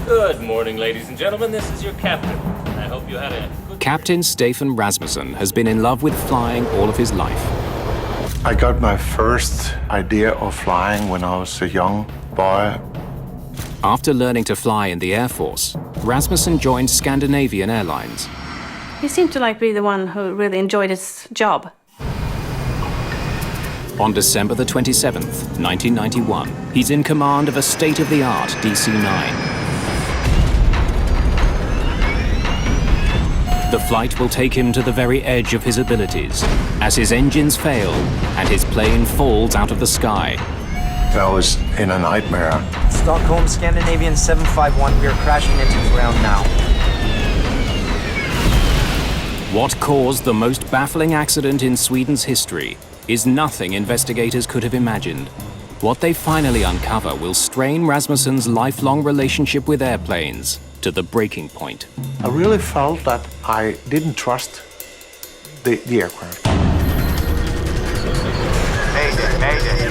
Good morning, ladies and gentlemen. This is your captain. I hope you had a good... Captain Stefan Rasmussen has been in love with flying all of his life. I got my first idea of flying when I was a young boy. After learning to fly in the Air Force, Rasmussen joined Scandinavian Airlines. He seemed to be the one who really enjoyed his job. On December the 27th, 1991, he's in command of a state-of-the-art DC-9. The flight will take him to the very edge of his abilities, as his engines fail and his plane falls out of the sky. I was in a nightmare. Stockholm, Scandinavian 751, we are crashing into the ground now. What caused the most baffling accident in Sweden's history is nothing investigators could have imagined. What they finally uncover will strain Rasmussen's lifelong relationship with airplanes to the breaking point. I really felt that I didn't trust the aircraft. Mayday, Mayday.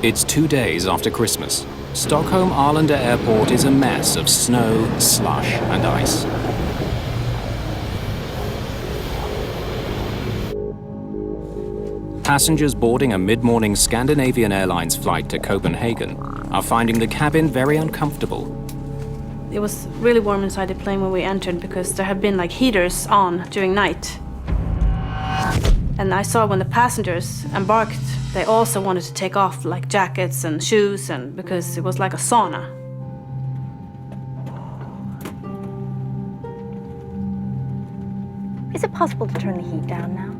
It's 2 days after Christmas. Stockholm Arlanda Airport is a mess of snow, slush, and ice. Passengers boarding a mid-morning Scandinavian Airlines flight to Copenhagen are finding the cabin very uncomfortable. It was really warm inside the plane when we entered because there had been heaters on during night. And I saw when the passengers embarked, they also wanted to take off jackets and shoes, and because it was like a sauna. Is it possible to turn the heat down now?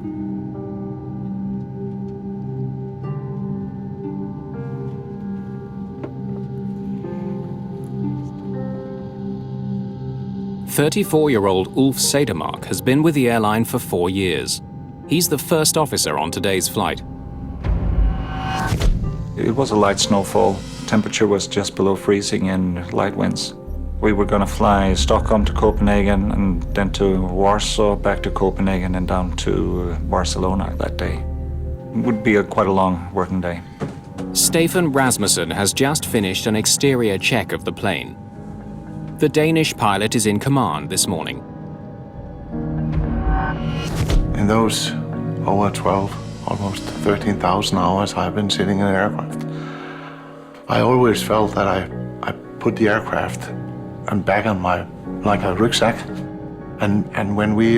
"34-year-old Ulf Sedermark has been with the airline for 4 years. He's the first officer on today's flight. It was a light snowfall. Temperature was just below freezing and light winds. We were going to fly Stockholm to Copenhagen and then to Warsaw, back to Copenhagen and down to Barcelona that day. It would be quite a long working day. Stefan Rasmussen has just finished an exterior check of the plane. The Danish pilot is in command this morning. In those over 12, almost 13,000 hours I've been sitting in an aircraft, I always felt that I put the aircraft and back on like a rucksack. And when we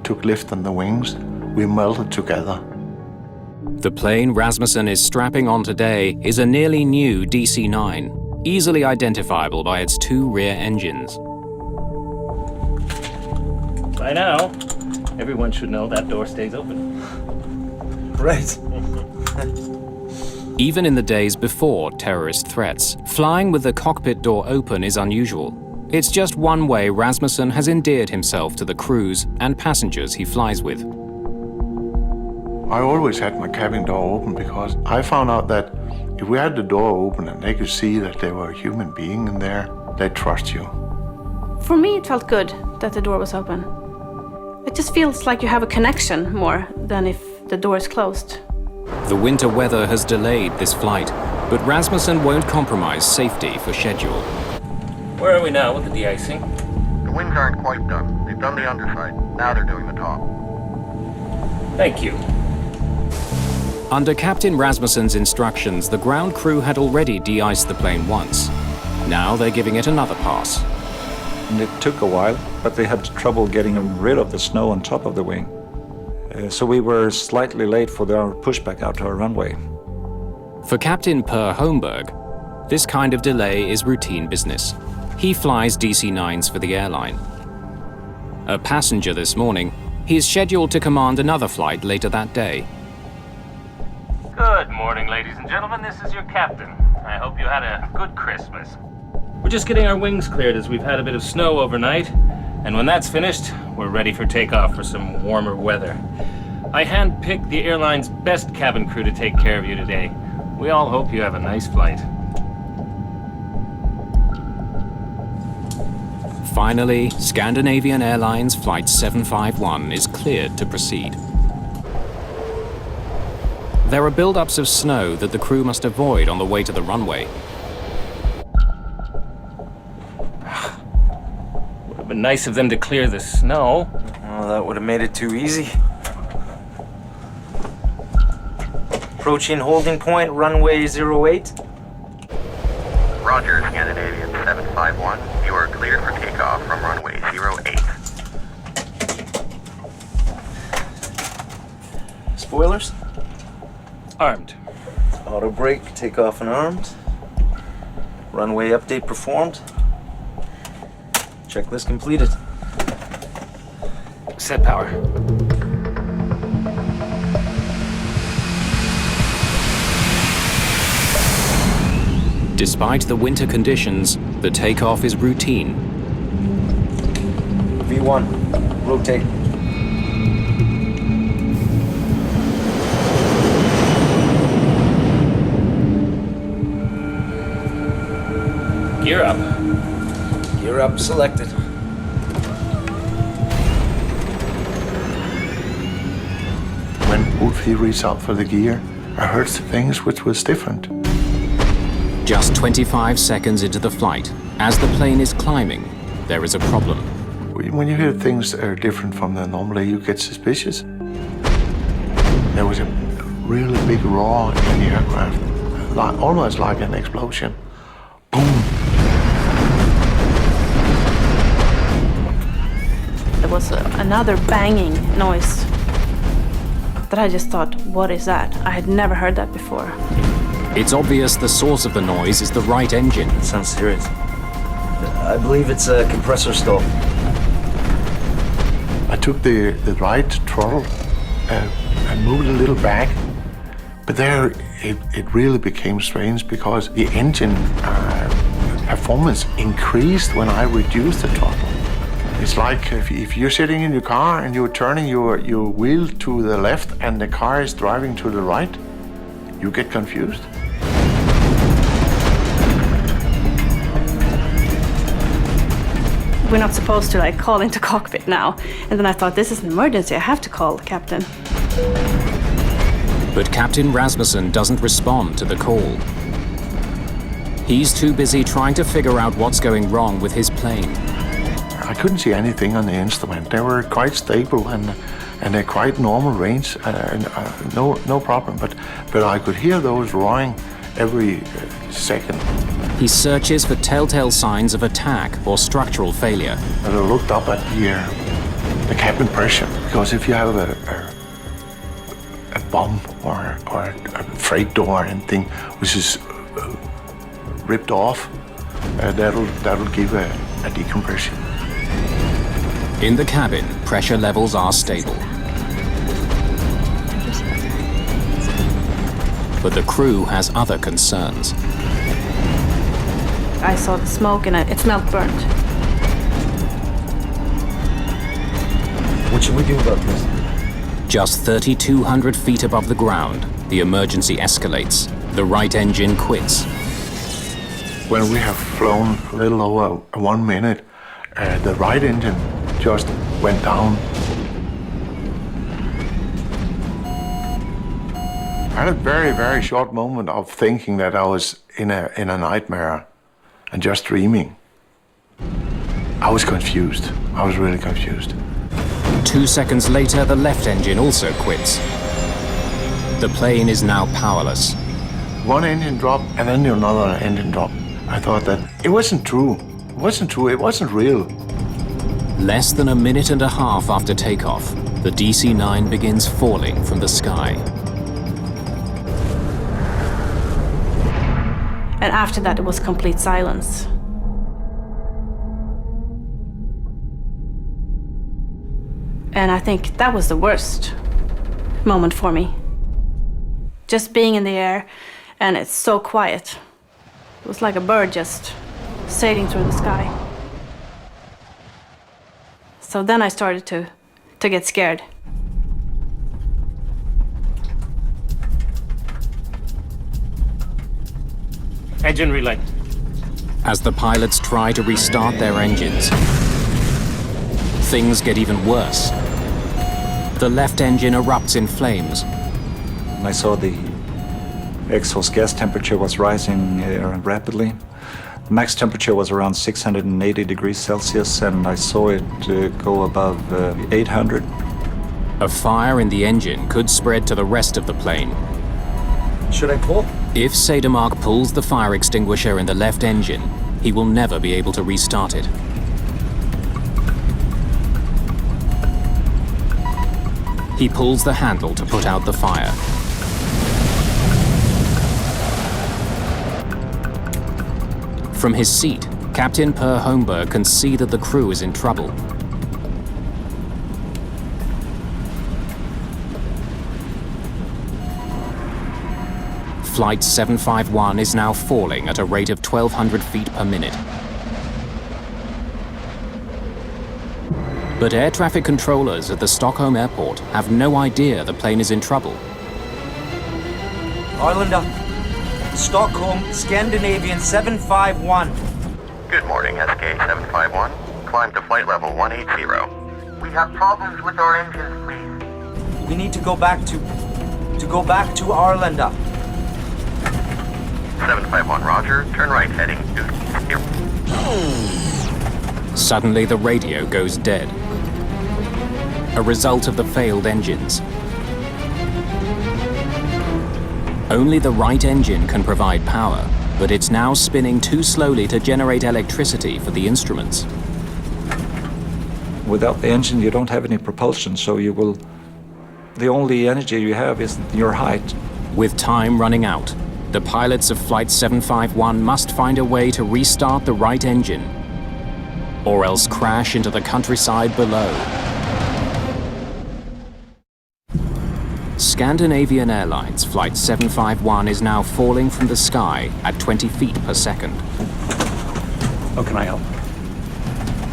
took lift on the wings, we melted together. The plane Rasmussen is strapping on today is a nearly new DC-9, easily identifiable by its 2 rear engines. By now, everyone should know that door stays open. Right. Even in the days before terrorist threats, flying with the cockpit door open is unusual. It's just one way Rasmussen has endeared himself to the crews and passengers he flies with. I always had my cabin door open because I found out that if we had the door open and they could see that there were a human being in there, they'd trust you. For me, it felt good that the door was open. It just feels like you have a connection more than if the door is closed. The winter weather has delayed this flight, but Rasmussen won't compromise safety for schedule. Where are we now with the de-icing? The wings aren't quite done. They've done the underside. Now they're doing the top. Thank you. Under Captain Rasmussen's instructions, the ground crew had already de-iced the plane once. Now they're giving it another pass. And it took a while, but they had trouble getting rid of the snow on top of the wing. So we were slightly late for our pushback out to our runway. For Captain Per Holmberg, this kind of delay is routine business. He flies DC-9s for the airline. A passenger this morning, he is scheduled to command another flight later that day. Good morning, ladies and gentlemen. This is your captain. I hope you had a good Christmas. We're just getting our wings cleared as we've had a bit of snow overnight. And when that's finished, we're ready for takeoff for some warmer weather. I handpicked the airline's best cabin crew to take care of you today. We all hope you have a nice flight. Finally, Scandinavian Airlines Flight 751 is cleared to proceed. There are build-ups of snow that the crew must avoid on the way to the runway. Would have been nice of them to clear the snow. Well, that would have made it too easy. Approaching holding point, runway 08. Roger, Scandinavian 751. You are cleared for takeoff from runway 08. Spoilers. Armed. Auto brake, takeoff and armed. Runway update performed. Checklist completed. Set power. Despite the winter conditions, the takeoff is routine. V1, rotate. Gear up. Gear up selected. When Wolfie reached out for the gear, I heard things which was different. Just 25 seconds into the flight, as the plane is climbing, there is a problem. When you hear things that are different from the normally, you get suspicious. There was a really big roar in the aircraft, almost like an explosion. Boom! There was another banging noise that I just thought, what is that? I had never heard that before. It's obvious the source of the noise is the right engine. Sounds serious. I believe it's a compressor stall. I took the right throttle and moved a little back, but there it really became strange because the engine performance increased when I reduced the throttle. It's like if you're sitting in your car and you're turning your wheel to the left and the car is driving to the right, you get confused. We're not supposed to call into cockpit now. And then I thought, this is an emergency, I have to call the captain. But Captain Rasmussen doesn't respond to the call. He's too busy trying to figure out what's going wrong with his plane. I couldn't see anything on the instrument. They were quite stable and a quite normal range, no problem. But I could hear those roaring every second. He searches for telltale signs of attack or structural failure. And I looked up at the cabin pressure, because if you have a bomb or a freight door or anything which is ripped off, that'll give a decompression. In the cabin, pressure levels are stable. But the crew has other concerns. I saw the smoke and it smelled burnt. What should we do about this? Just 3,200 feet above the ground, the emergency escalates. The right engine quits. When we have flown a little over 1 minute, the right engine just went down. I had a very, very short moment of thinking that I was in a nightmare and just dreaming. I was confused. I was really confused. 2 seconds later, the left engine also quits. The plane is now powerless. One engine drop and then another engine drop. I thought that it wasn't true. It wasn't true. It wasn't real. Less than a minute and a half after takeoff, the DC-9 begins falling from the sky. And after that, it was complete silence. And I think that was the worst moment for me. Just being in the air, and it's so quiet. It was like a bird just sailing through the sky. So then I started to get scared. Engine relay. As the pilots try to restart their engines, things get even worse. The left engine erupts in flames. I saw the exhaust gas temperature was rising rapidly. The max temperature was around 680 degrees Celsius, and I saw it go above 800. A fire in the engine could spread to the rest of the plane. Should I pull? If Cedermark pulls the fire extinguisher in the left engine, he will never be able to restart it. He pulls the handle to put out the fire. From his seat, Captain Per Holmberg can see that the crew is in trouble. Flight 751 is now falling at a rate of 1,200 feet per minute. But air traffic controllers at the Stockholm airport have no idea the plane is in trouble. Arlanda, Stockholm, Scandinavian 751. Good morning, SK-751. Climb to flight level 180. We have problems with our engines, please. We need to go back to Arlanda. 751, roger. Turn right, heading to 0. Suddenly, the radio goes dead. A result of the failed engines. Only the right engine can provide power, but it's now spinning too slowly to generate electricity for the instruments. Without the engine, you don't have any propulsion, so the only energy you have is your height. With time running out, the pilots of Flight 751 must find a way to restart the right engine, or else crash into the countryside below. Scandinavian Airlines Flight 751 is now falling from the sky at 20 feet per second. How can I help?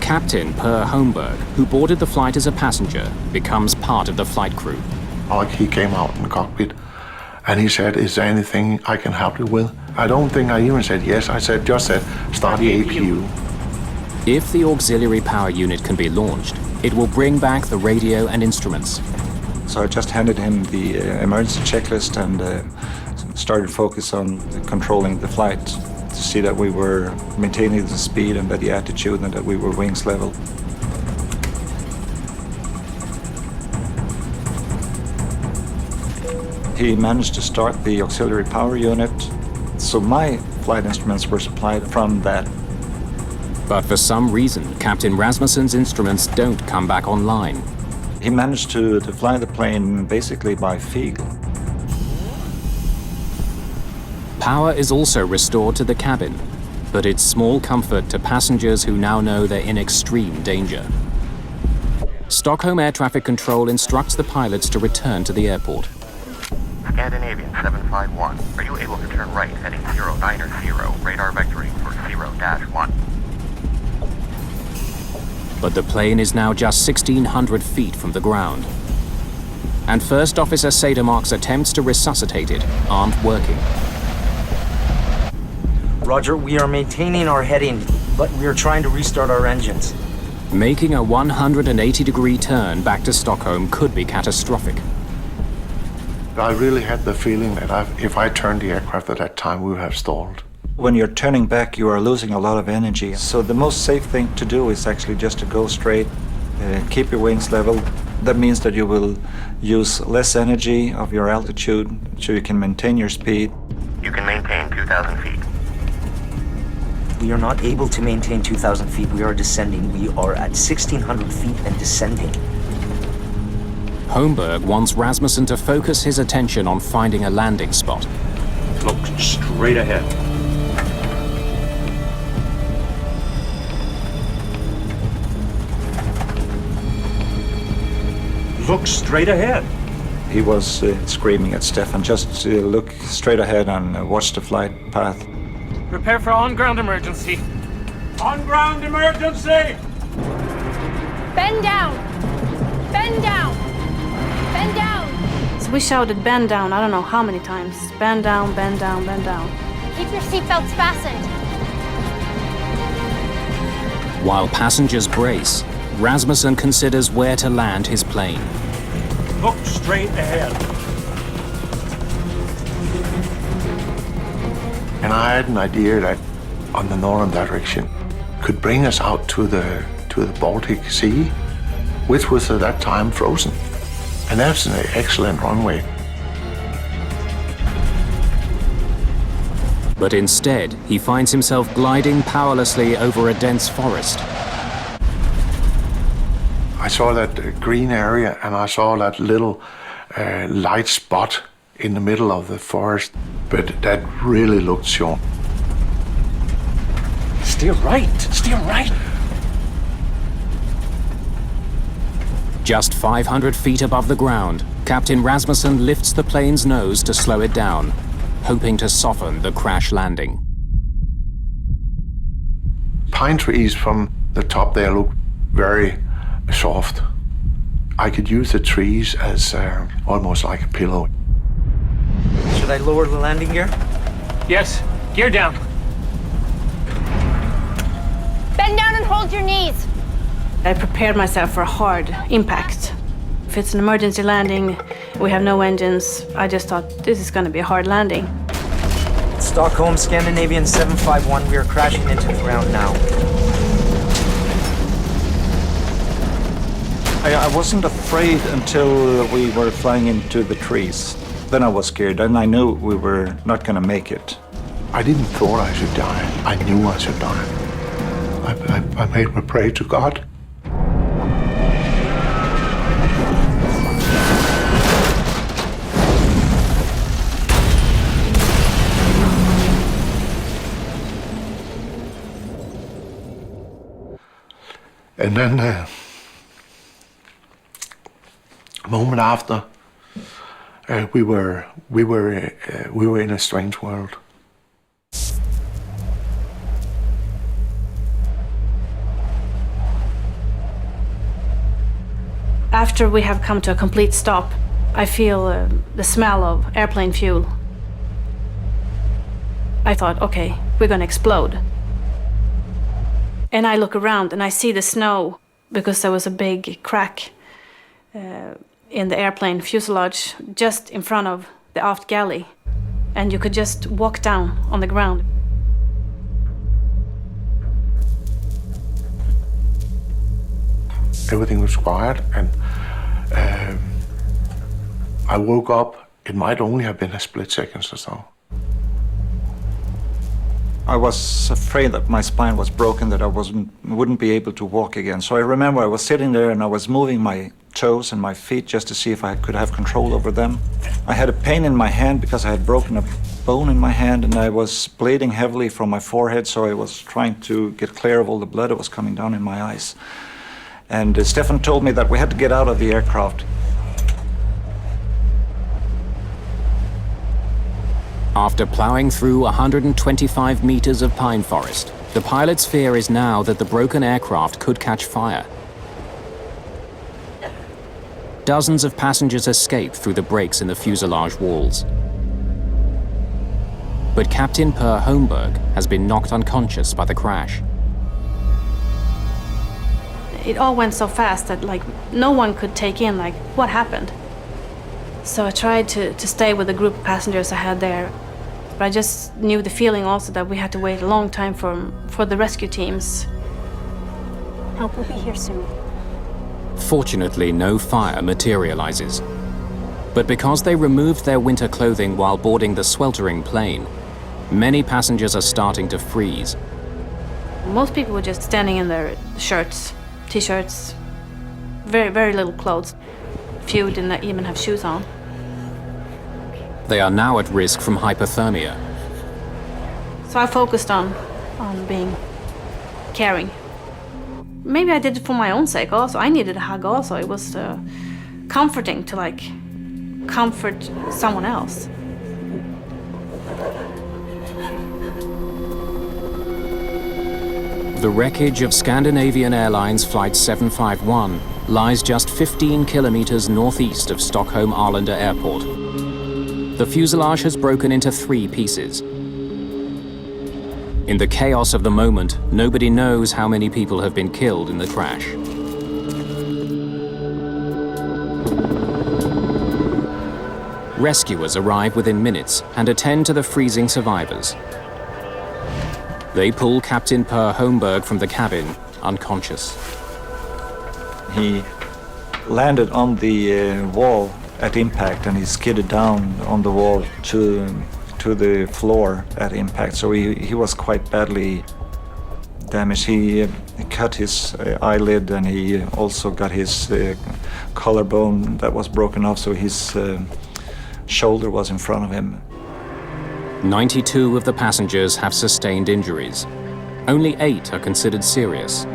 Captain Per Holmberg, who boarded the flight as a passenger, becomes part of the flight crew. He came out in the cockpit and he said, "Is there anything I can help you with?" I don't think I even said yes. I just said, "Start the APU." If the auxiliary power unit can be launched, it will bring back the radio and instruments. So I just handed him the emergency checklist and started focus on controlling the flight to see that we were maintaining the speed and the attitude and that we were wings level. He managed to start the auxiliary power unit, so my flight instruments were supplied from that. But for some reason, Captain Rasmussen's instruments don't come back online. He managed to fly the plane basically by feel. Power is also restored to the cabin, but it's small comfort to passengers who now know they're in extreme danger. Stockholm Air Traffic Control instructs the pilots to return to the airport. Scandinavian 751, are you able to turn right, heading 090, radar vectoring for 0-1. But the plane is now just 1,600 feet from the ground. And First Officer Cedermark's attempts to resuscitate it aren't working. Roger, we are maintaining our heading, but we are trying to restart our engines. Making a 180-degree turn back to Stockholm could be catastrophic. I really had the feeling that if I turned the aircraft at that time, we would have stalled. When you're turning back, you are losing a lot of energy. So the most safe thing to do is actually just to go straight, keep your wings level. That means that you will use less energy of your altitude, so you can maintain your speed. You can maintain 2,000 feet. We are not able to maintain 2,000 feet. We are descending. We are at 1,600 feet and descending. Holmberg wants Rasmussen to focus his attention on finding a landing spot. Look straight ahead. Look straight ahead. He was screaming at Stefan, just look straight ahead and watch the flight path. Prepare for on-ground emergency. On-ground emergency! Bend down! Bend down! Bend down! So we shouted bend down, I don't know how many times. Bend down, bend down, bend down. Keep your seatbelts fastened. While passengers brace, Rasmussen considers where to land his plane. Look straight ahead. And I had an idea that on the northern direction could bring us out to the Baltic Sea, which was at that time frozen. And that's an excellent runway. But instead, he finds himself gliding powerlessly over a dense forest. I saw that green area and I saw that little light spot in the middle of the forest, but that really looked short. Steer right. Steer right. Just 500 feet above the ground, Captain Rasmussen lifts the plane's nose to slow it down, hoping to soften the crash landing. Pine trees from the top there look very soft. I could use the trees as almost like a pillow. Should I lower the landing gear? Yes. Gear down. Bend down and hold your knees. I prepared myself for a hard impact. If it's an emergency landing, we have no engines, I just thought this is going to be a hard landing. Stockholm, Scandinavian 751, we are crashing into the ground now. I wasn't afraid until we were flying into the trees. Then I was scared, and I knew we were not going to make it. I didn't thought I should die. I knew I should die. I made me pray to God. And then a moment after, we were in a strange world. After we have come to a complete stop, I feel the smell of airplane fuel. I thought, okay, we're gonna explode. And I look around and I see the snow because there was a big crack in the airplane fuselage just in front of the aft galley. And you could just walk down on the ground. Everything was quiet, and I woke up. It might only have been a split second or so. I was afraid that my spine was broken, that I wouldn't be able to walk again. So I remember I was sitting there and I was moving my toes and my feet just to see if I could have control over them. I had a pain in my hand because I had broken a bone in my hand, and I was bleeding heavily from my forehead, so I was trying to get clear of all the blood that was coming down in my eyes. And Stefan told me that we had to get out of the aircraft. After plowing through 125 meters of pine forest, the pilot's fear is now that the broken aircraft could catch fire. Dozens of passengers escape through the breaks in the fuselage walls. But Captain Per Holmberg has been knocked unconscious by the crash. It all went so fast that no one could take in what happened. So I tried to stay with the group of passengers I had there. But I just knew the feeling also that we had to wait a long time for the rescue teams. Help will be here soon. Fortunately, no fire materializes. But because they removed their winter clothing while boarding the sweltering plane, many passengers are starting to freeze. Most people were just standing in their shirts, t-shirts, very, very little clothes. Few didn't even have shoes on. They are now at risk from hypothermia. So I focused on being caring. Maybe I did it for my own sake also. I needed a hug also. It was comforting to comfort someone else. The wreckage of Scandinavian Airlines Flight 751 lies just 15 kilometers northeast of Stockholm Arlanda Airport. The fuselage has broken into 3 pieces. In the chaos of the moment, nobody knows how many people have been killed in the crash. Rescuers arrive within minutes and attend to the freezing survivors. They pull Captain Per Holmberg from the cabin, unconscious. He landed on the wall at impact, and he skidded down on the wall to the floor at impact. So he was quite badly damaged. He cut his eyelid, and he also got his collarbone that was broken off, so his shoulder was in front of him. 92 of the passengers have sustained injuries. Only 8 are considered serious.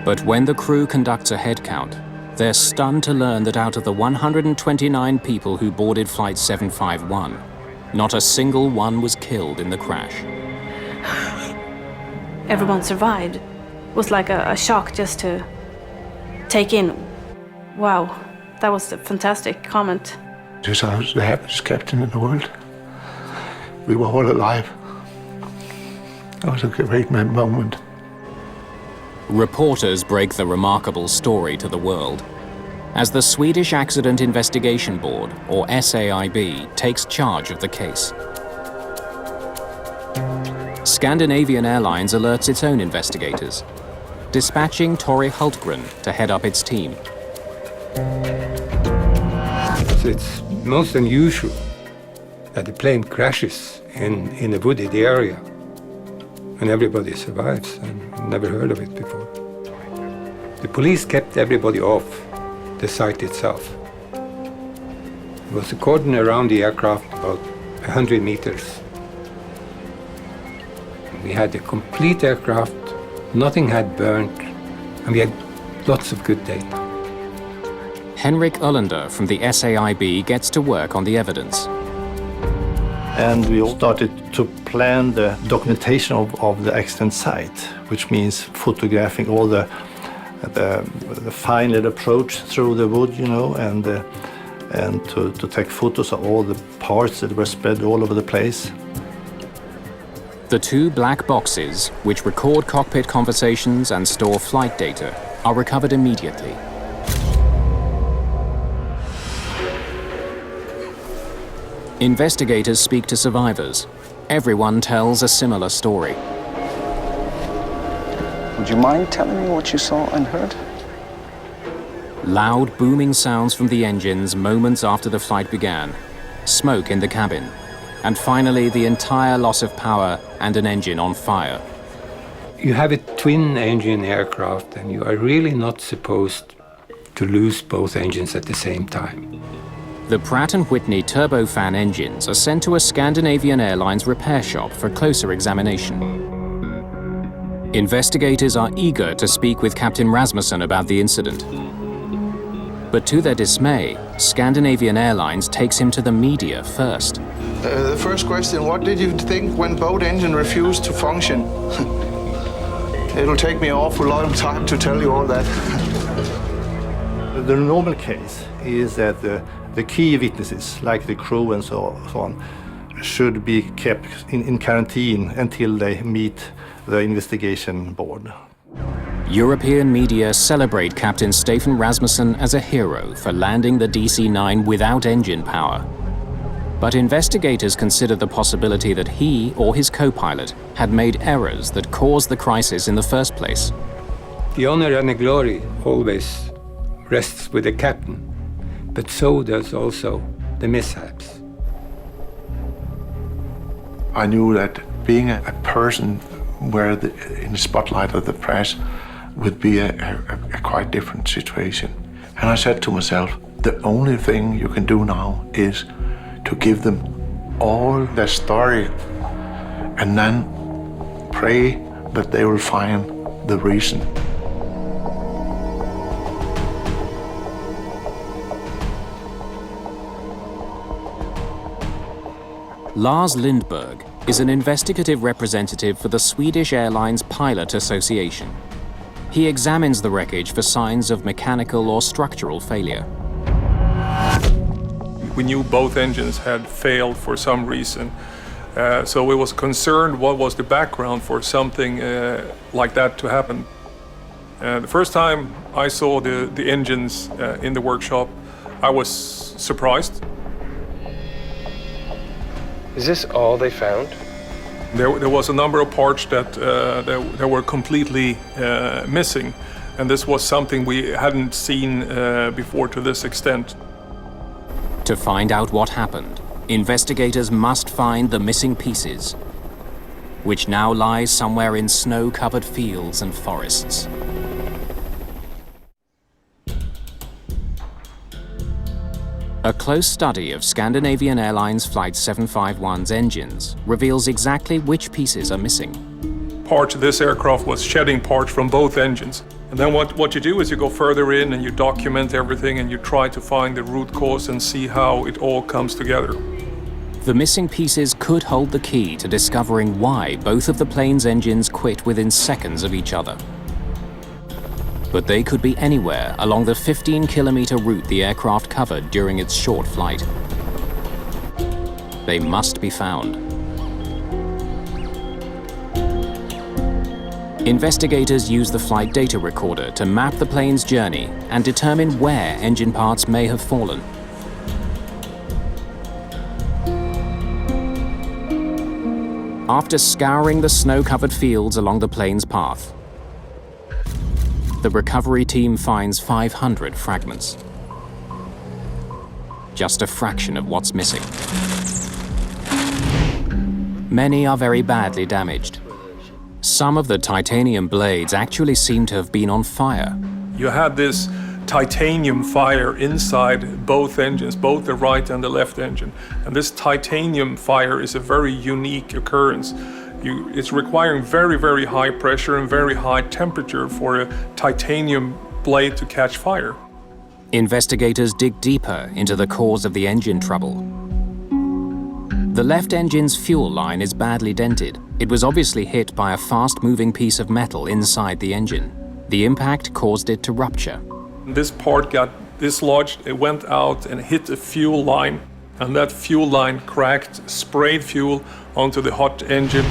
But when the crew conducts a head count, they're stunned to learn that out of the 129 people who boarded Flight 751, not a single one was killed in the crash. Everyone survived. It was like a shock just to take in. Wow, that was a fantastic comment. Yes, I was the happiest captain in the world. We were all alive. It was a great moment. Reporters break the remarkable story to the world. As the Swedish Accident Investigation Board, or SAIB, takes charge of the case. Scandinavian Airlines alerts its own investigators, dispatching Tori Hultgren to head up its team. It's most unusual that the plane crashes in a wooded area and everybody survives. I've never heard of it before. The police kept everybody off the site itself. There was a cordon around the aircraft about 100 meters. We had a complete aircraft, nothing had burned, and we had lots of good data. Henrik Ullander from the SAIB gets to work on the evidence. And we all started to plan the documentation of the accident site, which means photographing all the fine little approach through the wood, you know, and to take photos of all the parts that were spread all over the place. The 2 black boxes, which record cockpit conversations and store flight data, are recovered immediately. Investigators speak to survivors. Everyone tells a similar story. Would you mind telling me what you saw and heard? Loud booming sounds from the engines moments after the flight began, smoke in the cabin, and finally the entire loss of power and an engine on fire. You have a twin-engine aircraft, and you are really not supposed to lose both engines at the same time. The Pratt & Whitney turbofan engines are sent to a Scandinavian Airlines repair shop for closer examination. Investigators are eager to speak with Captain Rasmussen about the incident. But to their dismay, Scandinavian Airlines takes him to the media first. The first question, what did you think when both engines refused to function? It'll take me an awful long time to tell you all that. The normal case is that the key witnesses, like the crew and so on, should be kept in quarantine until they meet the investigation board. European media celebrate Captain Stefan Rasmussen as a hero for landing the DC-9 without engine power. But investigators consider the possibility that he or his co-pilot had made errors that caused the crisis in the first place. The honor and the glory always rests with the captain, but so does also the mishaps. I knew that being a person in the spotlight of the press would be a quite different situation. And I said to myself, the only thing you can do now is to give them all their story and then pray that they will find the reason. Lars Lindberg is an investigative representative for the Swedish Airlines Pilot Association. He examines the wreckage for signs of mechanical or structural failure. We knew both engines had failed for some reason, So we was concerned what was the background for something like that to happen. The first time I saw the engines in the workshop, I was surprised. Is this all they found? There was a number of parts that were completely missing, and this was something we hadn't seen before to this extent. To find out what happened, investigators must find the missing pieces, which now lies somewhere in snow-covered fields and forests. A close study of Scandinavian Airlines Flight 751's engines reveals exactly which pieces are missing. Part of this aircraft was shedding parts from both engines. And then what you do is you go further in and you document everything and you try to find the root cause and see how it all comes together. The missing pieces could hold the key to discovering why both of the plane's engines quit within seconds of each other. But they could be anywhere along the 15-kilometer route the aircraft covered during its short flight. They must be found. Investigators use the flight data recorder to map the plane's journey and determine where engine parts may have fallen. After scouring the snow-covered fields along the plane's path, the recovery team finds 500 fragments. Just a fraction of what's missing. Many are very badly damaged. Some of the titanium blades actually seem to have been on fire. You had this titanium fire inside both engines, both the right and the left engine. And this titanium fire is a very unique occurrence. It's requiring very, very high pressure and very high temperature for a titanium blade to catch fire. Investigators dig deeper into the cause of the engine trouble. The left engine's fuel line is badly dented. It was obviously hit by a fast-moving piece of metal inside the engine. The impact caused it to rupture. This part got dislodged, it went out and hit a fuel line, and that fuel line cracked, sprayed fuel onto the hot engine.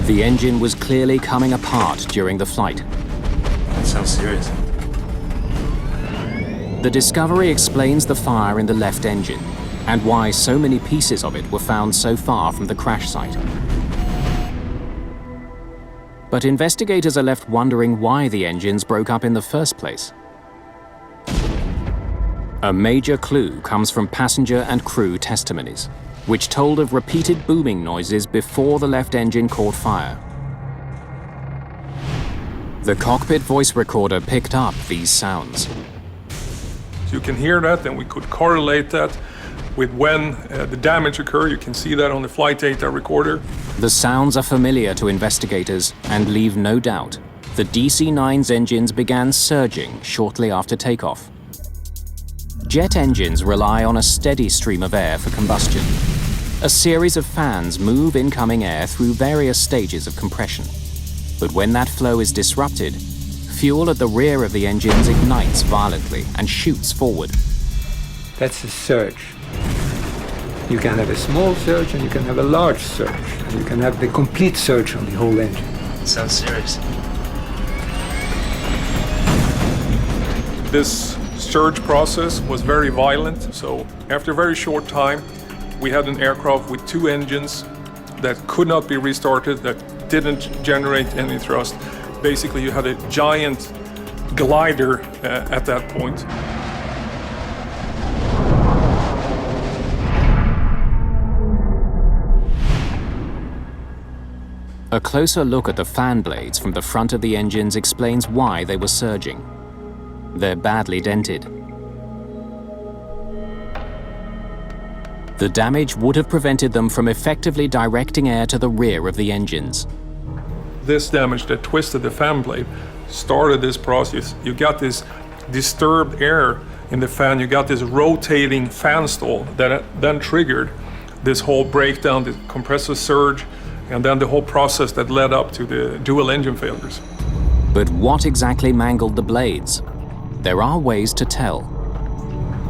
The engine was clearly coming apart during the flight. That sounds serious. The discovery explains the fire in the left engine and why so many pieces of it were found so far from the crash site. But investigators are left wondering why the engines broke up in the first place. A major clue comes from passenger and crew testimonies, which told of repeated booming noises before the left engine caught fire. The cockpit voice recorder picked up these sounds. So you can hear that, and we could correlate that with when the damage occurred. You can see that on the flight data recorder. The sounds are familiar to investigators and leave no doubt. The DC-9's engines began surging shortly after takeoff. Jet engines rely on a steady stream of air for combustion. A series of fans move incoming air through various stages of compression. But when that flow is disrupted, fuel at the rear of the engines ignites violently and shoots forward. That's a surge. You can have a small surge and you can have a large surge. And you can have the complete surge on the whole engine. Sounds serious. This surge process was very violent, so after a very short time, we had an aircraft with two engines that could not be restarted, that didn't generate any thrust. Basically, you had a giant glider at that point. A closer look at the fan blades from the front of the engines explains why they were surging. They're badly dented. The damage would have prevented them from effectively directing air to the rear of the engines. This damage that twisted the fan blade started this process. You got this disturbed air in the fan, you got this rotating fan stall that then triggered this whole breakdown, the compressor surge, and then the whole process that led up to the dual engine failures. But what exactly mangled the blades? There are ways to tell.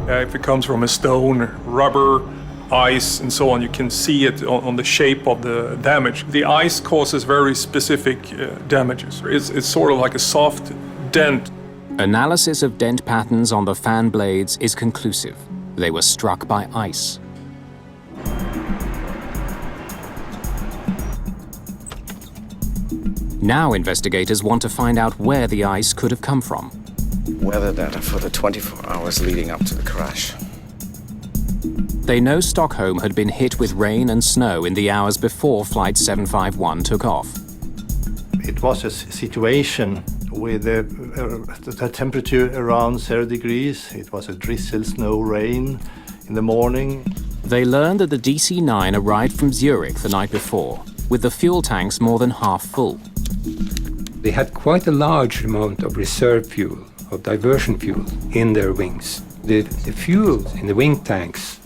If it comes from a stone, rubber, ice and so on. You can see it on the shape of the damage. The ice causes very specific damages. It's sort of like a soft dent. Analysis of dent patterns on the fan blades is conclusive. They were struck by ice. Now investigators want to find out where the ice could have come from. Weather data for the 24 hours leading up to the crash. They know Stockholm had been hit with rain and snow in the hours before Flight 751 took off. It was a situation with the temperature around 0 degrees. It was a drizzle, snow, rain in the morning. They learned that the DC-9 arrived from Zurich the night before, with the fuel tanks more than half full. They had quite a large amount of reserve fuel, of diversion fuel, in their wings. The fuel in the wing tanks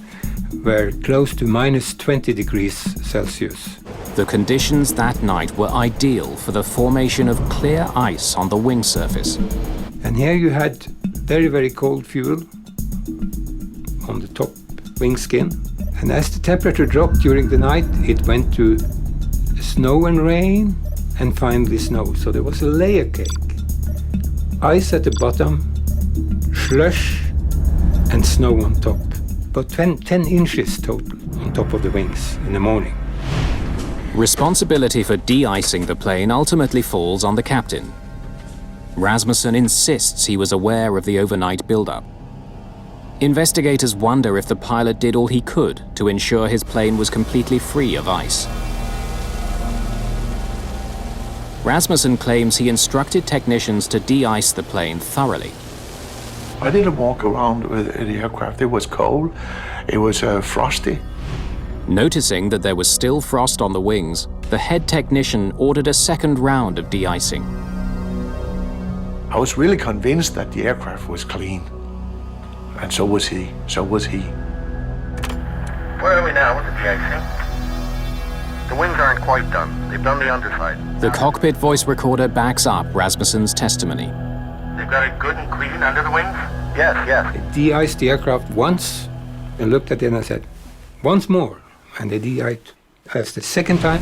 were close to minus 20 degrees Celsius. The conditions that night were ideal for the formation of clear ice on the wing surface. And here you had very, very cold fuel on the top wing skin. And as the temperature dropped during the night, it went to snow and rain, and finally snow. So there was a layer cake. Ice at the bottom, slush, and snow on top. About 10 inches total on top of the wings in the morning. Responsibility for de-icing the plane ultimately falls on the captain. Rasmussen insists he was aware of the overnight buildup. Investigators wonder if the pilot did all he could to ensure his plane was completely free of ice. Rasmussen claims he instructed technicians to de-ice the plane thoroughly. I didn't walk around with the aircraft. It was cold, it was frosty. Noticing that there was still frost on the wings, the head technician ordered a second round of de-icing. I was really convinced that the aircraft was clean. And so was he, Where are we now with the de-icing? The wings aren't quite done. They've done the underside. The cockpit voice recorder backs up Rasmussen's testimony. They've got it good and clean under the wings? Yes. They de-iced the aircraft once and looked at it and said, once more. And they de-iced as the second time.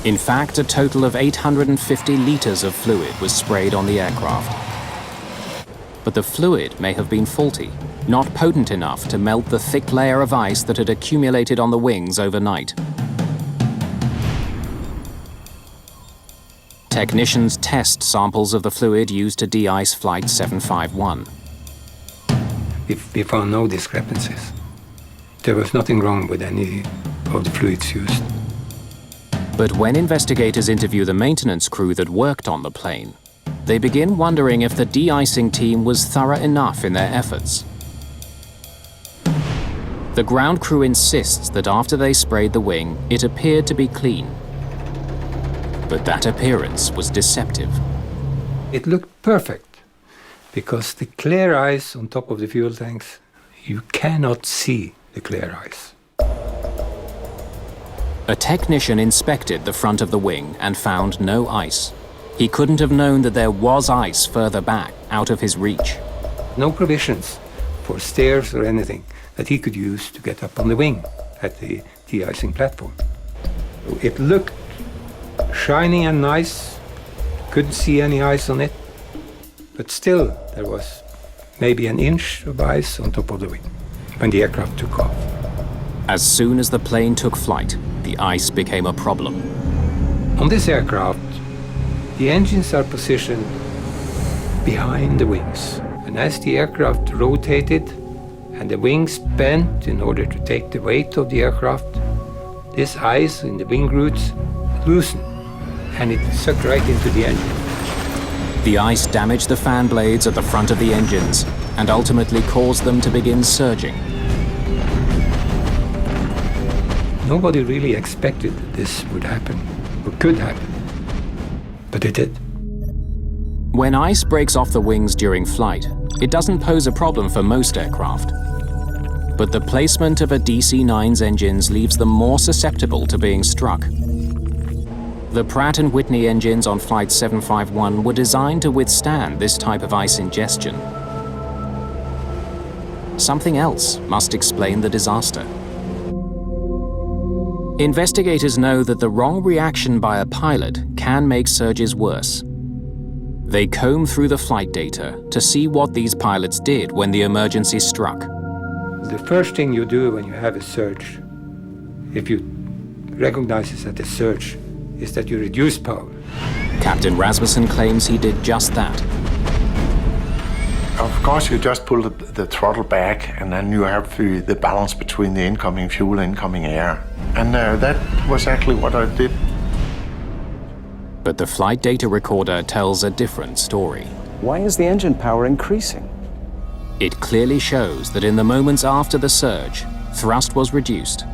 In fact, a total of 850 liters of fluid was sprayed on the aircraft. But the fluid may have been faulty, not potent enough to melt the thick layer of ice that had accumulated on the wings overnight. Technicians test samples of the fluid used to de-ice Flight 751. We found no discrepancies. There was nothing wrong with any of the fluids used. But when investigators interview the maintenance crew that worked on the plane, they begin wondering if the de-icing team was thorough enough in their efforts. The ground crew insists that after they sprayed the wing, it appeared to be clean. But that appearance was deceptive. It looked perfect, because the clear ice on top of the fuel tanks, you cannot see the clear ice. A technician inspected the front of the wing and found no ice. He couldn't have known that there was ice further back, out of his reach. No provisions for stairs or anything that he could use to get up on the wing at the de-icing platform. It looked shiny and nice, couldn't see any ice on it, but still there was maybe an inch of ice on top of the wing when the aircraft took off. As soon as the plane took flight, the ice became a problem. On this aircraft, the engines are positioned behind the wings, and as the aircraft rotated and the wings bent in order to take the weight of the aircraft, this ice in the wing roots loosened and it sucked right into the engine. The ice damaged the fan blades at the front of the engines and ultimately caused them to begin surging. Nobody really expected that this would happen, or could happen, but it did. When ice breaks off the wings during flight, it doesn't pose a problem for most aircraft. But the placement of a DC-9's engines leaves them more susceptible to being struck. The Pratt & Whitney engines on Flight 751 were designed to withstand this type of ice ingestion. Something else must explain the disaster. Investigators know that the wrong reaction by a pilot can make surges worse. They comb through the flight data to see what these pilots did when the emergency struck. The first thing you do when you have a surge, if you recognize it as a surge, is that you reduce power. Captain Rasmussen claims he did just that. Of course, you just pull the throttle back, and then you have the balance between the incoming fuel and incoming air. And that was actually what I did. But the flight data recorder tells a different story. Why is the engine power increasing? It clearly shows that in the moments after the surge, thrust was reduced,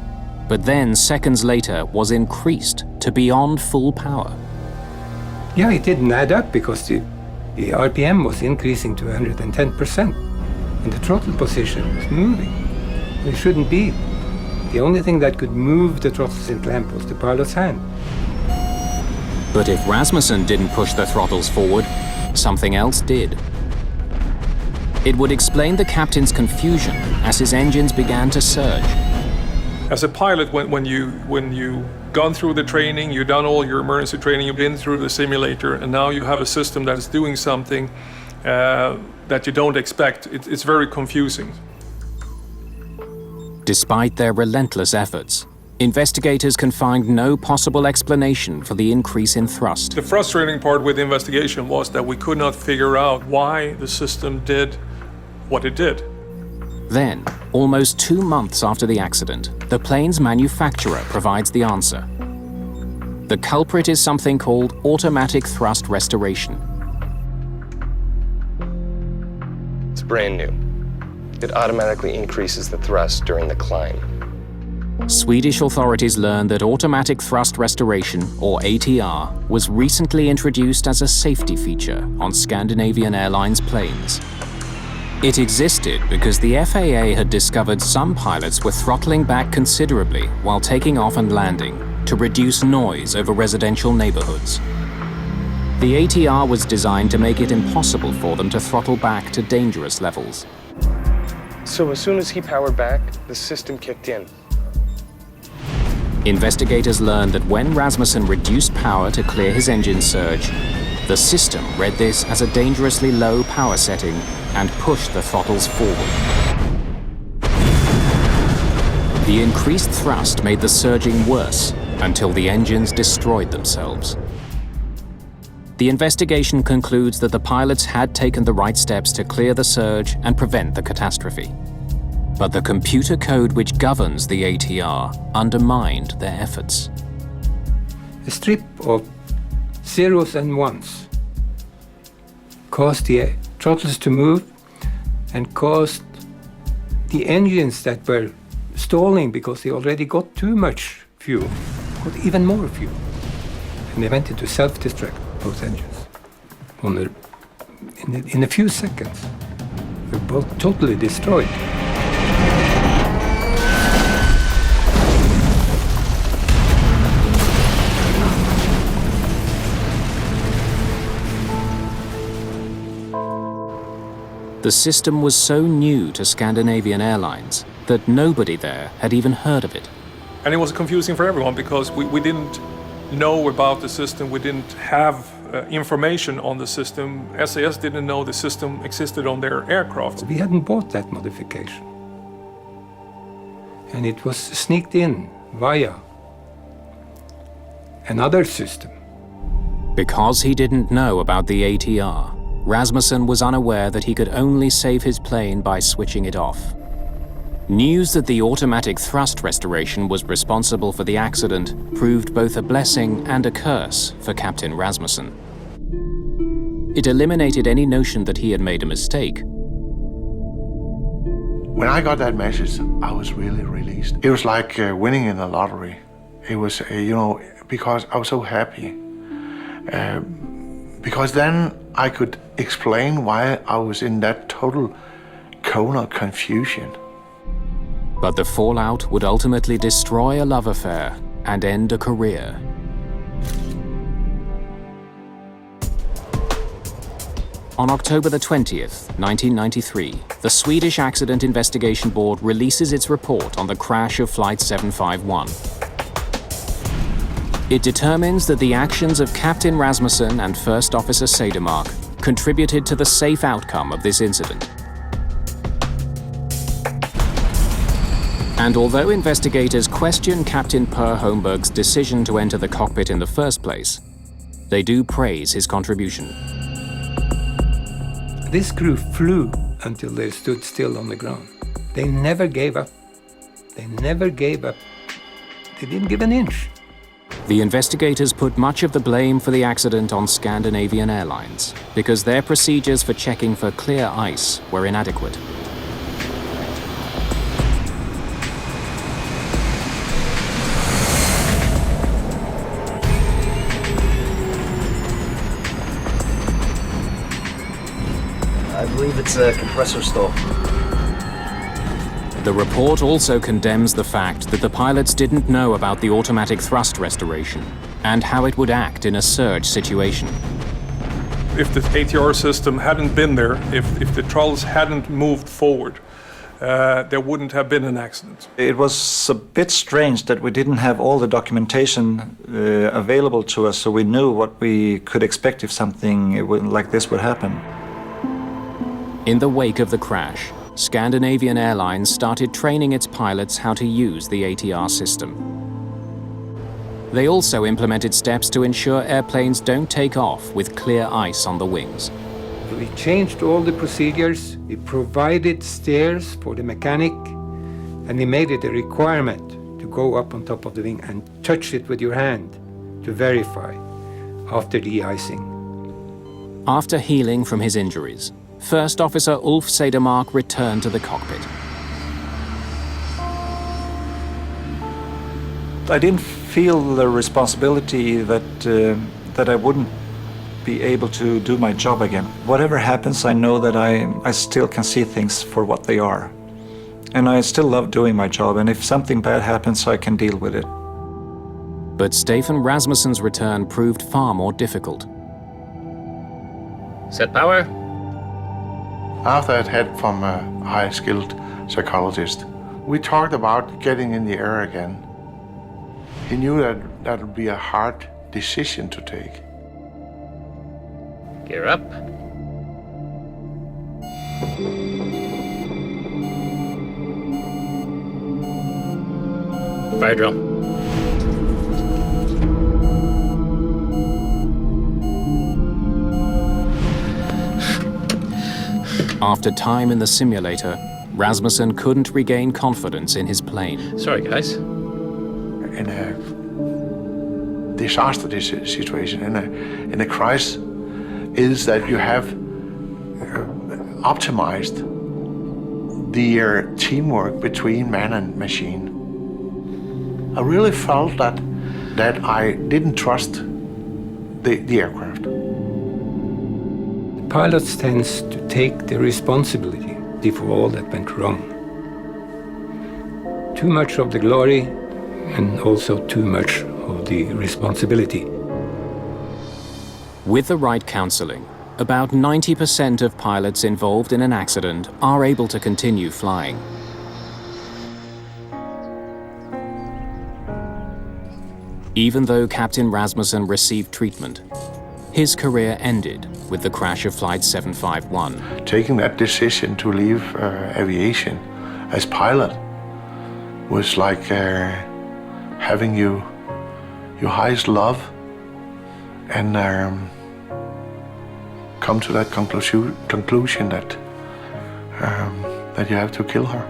but then seconds later was increased to beyond full power. Yeah, it didn't add up because the RPM was increasing to 110%, and the throttle position was moving. It shouldn't be. The only thing that could move the throttles in clamp was the pilot's hand. But if Rasmussen didn't push the throttles forward, something else did. It would explain the captain's confusion as his engines began to surge. As a pilot, when you gone through the training, you've done all your emergency training, you've been through the simulator, and now you have a system that is doing something that you don't expect, it's very confusing. Despite their relentless efforts, investigators can find no possible explanation for the increase in thrust. The frustrating part with the investigation was that we could not figure out why the system did what it did. Then, almost 2 months after the accident, the plane's manufacturer provides the answer. The culprit is something called automatic thrust restoration. It's brand new. It automatically increases the thrust during the climb. Swedish authorities learned that automatic thrust restoration, or ATR, was recently introduced as a safety feature on Scandinavian Airlines planes. It existed because the FAA had discovered some pilots were throttling back considerably while taking off and landing to reduce noise over residential neighborhoods. The ATR was designed to make it impossible for them to throttle back to dangerous levels. So as soon as he powered back, the system kicked in. Investigators learned that when Rasmussen reduced power to clear his engine surge, the system read this as a dangerously low power setting and pushed the throttles forward. The increased thrust made the surging worse until the engines destroyed themselves. The investigation concludes that the pilots had taken the right steps to clear the surge and prevent the catastrophe. But the computer code which governs the ATR undermined their efforts. A strip of zeros and ones caused the throttles to move and caused the engines that were stalling because they already got too much fuel, got even more fuel. And they went into self-destruct, both engines. In a few seconds, they were both totally destroyed. The system was so new to Scandinavian Airlines that nobody there had even heard of it. And it was confusing for everyone because we didn't know about the system, we didn't have information on the system. SAS didn't know the system existed on their aircraft. We hadn't bought that modification. And it was sneaked in via another system. Because he didn't know about the ATR, Rasmussen was unaware that he could only save his plane by switching it off. News that the automatic thrust restoration was responsible for the accident proved both a blessing and a curse for Captain Rasmussen. It eliminated any notion that he had made a mistake. When I got that message, I was really released. It was like winning in the lottery. It was, because I was so happy. Because then I could explain why I was in that total cone of confusion. But the fallout would ultimately destroy a love affair and end a career. On October the 20th, 1993, the Swedish Accident Investigation Board releases its report on the crash of Flight 751. It determines that the actions of Captain Rasmussen and First Officer Cedermark contributed to the safe outcome of this incident. And although investigators question Captain Per Holmberg's decision to enter the cockpit in the first place, they do praise his contribution. This crew flew until they stood still on the ground. They never gave up. They never gave up. They didn't give an inch. The investigators put much of the blame for the accident on Scandinavian Airlines because their procedures for checking for clear ice were inadequate. I believe it's a compressor stall. The report also condemns the fact that the pilots didn't know about the automatic thrust restoration and how it would act in a surge situation. If the ATR system hadn't been there, if the trolls hadn't moved forward, there wouldn't have been an accident. It was a bit strange that we didn't have all the documentation available to us, so we knew what we could expect if something like this would happen. In the wake of the crash, Scandinavian Airlines started training its pilots how to use the ATR system. They also implemented steps to ensure airplanes don't take off with clear ice on the wings. We changed all the procedures, we provided stairs for the mechanic, and we made it a requirement to go up on top of the wing and touch it with your hand to verify after de-icing. After healing from his injuries, First Officer Ulf Cedermark returned to the cockpit. I didn't feel the responsibility that I wouldn't be able to do my job again. Whatever happens, I know that I still can see things for what they are. And I still love doing my job, and if something bad happens, I can deal with it. But Stefan Rasmussen's return proved far more difficult. Set power. After I'd had from a high-skilled psychologist, we talked about getting in the air again. He knew that that would be a hard decision to take. Gear up. Fire drill. After time in the simulator, Rasmussen couldn't regain confidence in his plane. Sorry, guys. In a disaster situation, in a crisis, is that you have optimized the teamwork between man and machine. I really felt that I didn't trust the aircraft. Pilots tends to take the responsibility for all that went wrong. Too much of the glory and also too much of the responsibility. With the right counseling, about 90% of pilots involved in an accident are able to continue flying. Even though Captain Rasmussen received treatment, his career ended with the crash of Flight 751. Taking that decision to leave aviation as pilot was like having your highest love and come to that conclusion that you have to kill her.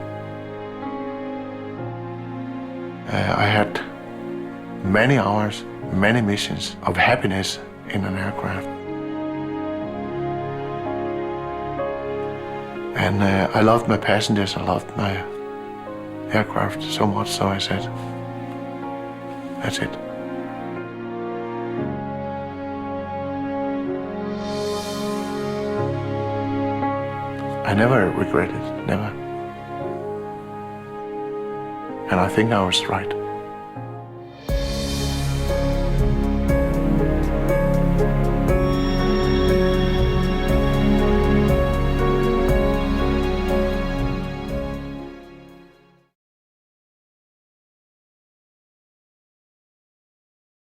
I had many hours, many missions of happiness in an aircraft. And I loved my passengers, I loved my aircraft so much, so I said, that's it. I never regretted, never. And I think I was right.